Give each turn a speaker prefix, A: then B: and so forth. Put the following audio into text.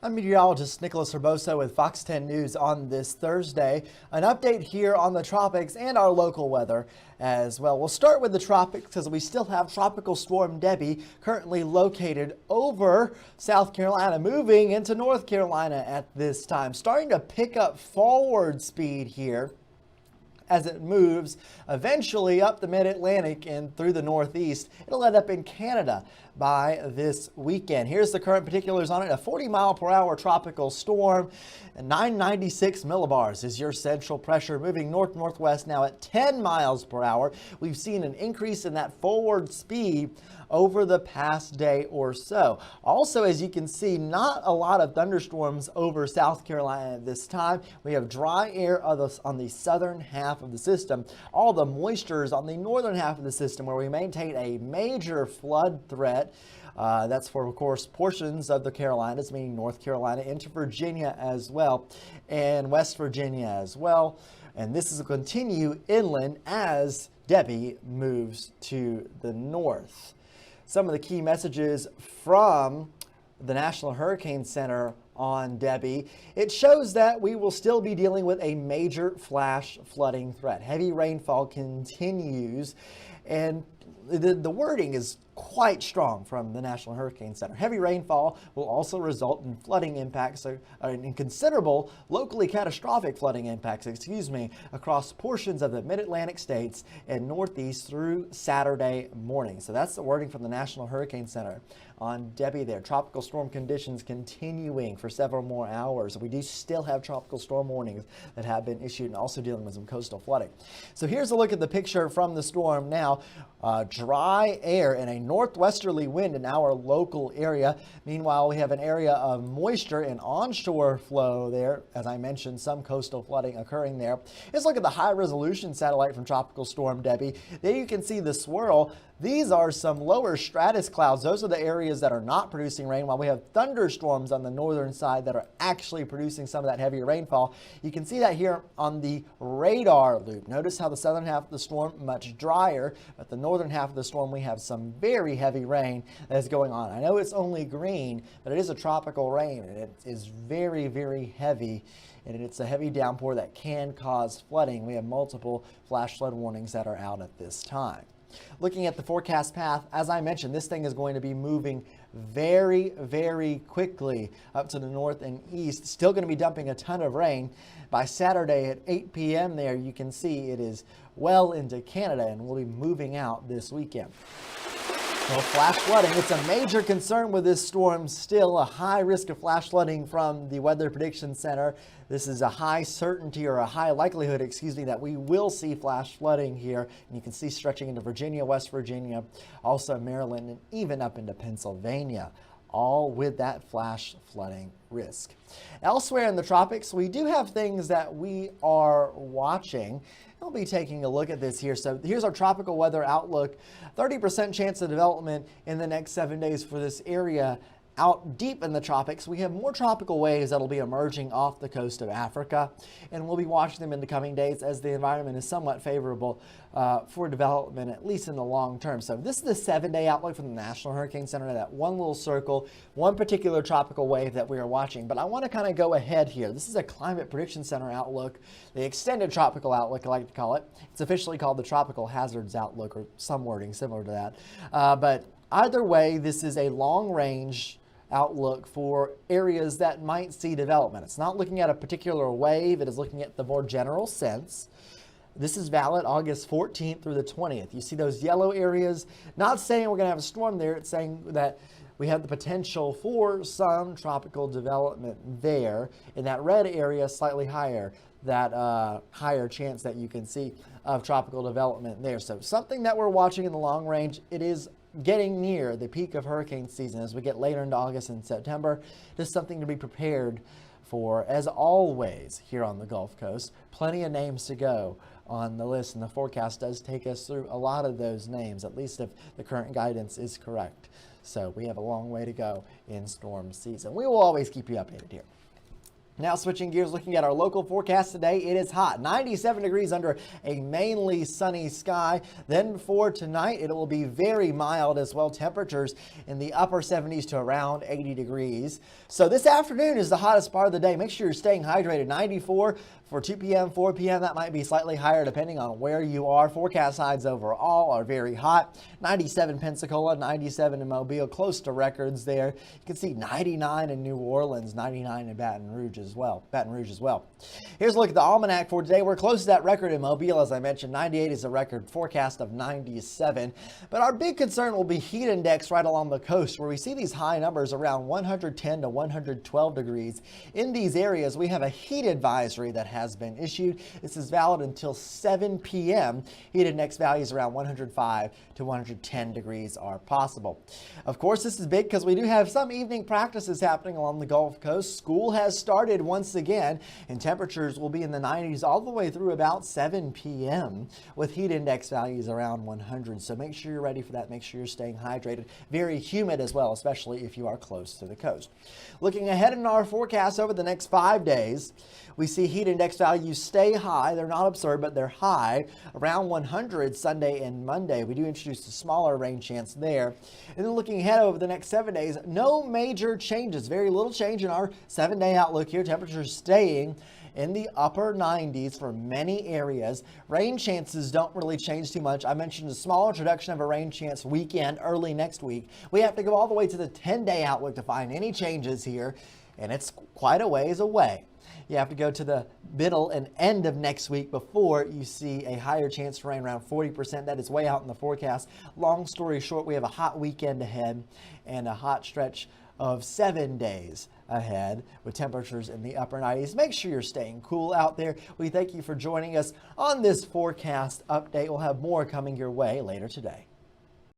A: I'm meteorologist Nicholas Herboso with Fox 10 News on this Thursday. An update here on the tropics and our local weather as well. We'll start with the tropics because we still have Tropical Storm Debbie currently located over South Carolina, moving into North Carolina at this time. Starting to pick up forward speed here as it moves eventually up the mid-Atlantic and through the Northeast. It'll end up in Canada by this weekend. Here's the current particulars on it. A 40-mile-per-hour tropical storm, and 996 millibars is your central pressure, moving north-northwest now at 10 miles per hour. We've seen an increase in that forward speed over the past day or so. Also, as you can see, not a lot of thunderstorms over South Carolina at this time. We have dry air on the southern half of the system. All the moisture is on the northern half of the system, where we maintain a major flood threat. That's for, of course, portions of the Carolinas, meaning North Carolina into Virginia as well, and West Virginia as well. And this will continue inland as Debbie moves to the north. Some of the key messages from the National Hurricane Center on Debbie. It shows that we will still be dealing with a major flash flooding threat. Heavy rainfall continues, and the wording is quite strong from the National Hurricane Center. Heavy rainfall will also result in flooding impacts, in considerable locally catastrophic flooding impacts, across portions of the mid-Atlantic states and Northeast through Saturday morning. So that's the wording from the National Hurricane Center on Debbie there. Tropical storm conditions continuing for several more hours. We do still have tropical storm warnings that have been issued, and also dealing with some coastal flooding. So here's a look at the picture from the storm now. Dry air and a northwesterly wind in our local area. Meanwhile, we have an area of moisture and onshore flow there. As I mentioned, some coastal flooding occurring there. Let's look at the high resolution satellite from Tropical Storm Debbie. There you can see the swirl. These are some lower stratus clouds. Those are the areas that are not producing rain, while we have thunderstorms on the northern side that are actually producing some of that heavier rainfall. You can see that here on the radar loop. Notice how the southern half of the storm much drier, but the northern half of the storm we have some very heavy rain that is going on. I know it's only green, but it is a tropical rain, and it is very, very heavy. And it's a heavy downpour that can cause flooding. We have multiple flash flood warnings that are out at this time. Looking at the forecast path, as I mentioned, this thing is going to be moving very, very quickly up to the north and east. Still going to be dumping a ton of rain. By Saturday at 8 p.m. there, you can see it is well into Canada and will be moving out this weekend. Well, flash flooding, it's a major concern with this storm. Still a high risk of flash flooding from the Weather Prediction Center. This is a high certainty, or a high likelihood, that we will see flash flooding here. And you can see stretching into Virginia, West Virginia, also Maryland, and even up into Pennsylvania, all with that flash flooding risk. Elsewhere in the tropics, we do have things that we are watching. We'll be taking a look at this here. So here's our tropical weather outlook. 30% chance of development in the next 7 days for this area out deep in the tropics. We have more tropical waves that'll be emerging off the coast of Africa, and we'll be watching them in the coming days as the environment is somewhat favorable for development, at least in the long term. So this is the 7-day outlook from the National Hurricane Center, that one little circle, one particular tropical wave that we are watching. But I want to kind of go ahead here. This is a Climate Prediction Center outlook, the extended tropical outlook, I like to call it. It's officially called the Tropical Hazards Outlook, or some wording similar to that. But either way, this is a long-range outlook for areas that might see development. It's not looking at a particular wave, it is looking at the more general sense. This is valid August 14th through the 20th. You see those yellow areas, not saying we're going to have a storm there, it's saying that we have the potential for some tropical development there. In that red area, slightly higher, that higher chance that you can see of tropical development there. So something that we're watching in the long range. It is getting near the peak of hurricane season as we get later into August and September. Just something to be prepared for, as always, here on the Gulf Coast. Plenty of names to go on the list, and the forecast does take us through a lot of those names, at least if the current guidance is correct. So we have a long way to go in storm season. We will always keep you updated here. Now switching gears, looking at our local forecast today, it is hot, 97 degrees under a mainly sunny sky. Then for tonight, it will be very mild as well. Temperatures in the upper 70s to around 80 degrees. So this afternoon is the hottest part of the day. Make sure you're staying hydrated. 94 for 2 p.m., 4 p.m. That might be slightly higher depending on where you are. Forecast highs overall are very hot. 97 Pensacola, 97 in Mobile, close to records there. You can see 99 in New Orleans, 99 in Baton Rouge as well. Here's a look at the almanac for today. We're close to that record in Mobile, as I mentioned. 98 is a record, forecast of 97. But our big concern will be heat index right along the coast, where we see these high numbers around 110 to 112 degrees. In these areas, we have a heat advisory that has been issued. This is valid until 7 p.m. Heat index values around 105 to 110 degrees are possible. Of course, this is big because we do have some evening practices happening along the Gulf Coast. School has started once again, and temperatures will be in the 90s all the way through about 7 p.m. with heat index values around 100. So make sure you're ready for that. Make sure you're staying hydrated. Very humid as well, especially if you are close to the coast. Looking ahead in our forecast over the next 5 days, we see heat index values stay high. They're not absurd, but they're high, around 100 Sunday and Monday. We do introduce a smaller rain chance there. And then looking ahead over the next 7 days, no major changes. Very little change in our 7-day outlook here. Temperatures staying in the upper 90s for many areas. Rain chances don't really change too much. I mentioned a small introduction of a rain chance weekend early next week. We have to go all the way to the 10-day outlook to find any changes here, and it's quite a ways away. You have to go to the middle and end of next week before you see a higher chance for rain, around 40%. That is way out in the forecast. Long story short, we have a hot weekend ahead and a hot stretch of 7 days ahead with temperatures in the upper 90s. Make sure you're staying cool out there. We thank you for joining us on this forecast update. We'll have more coming your way later today.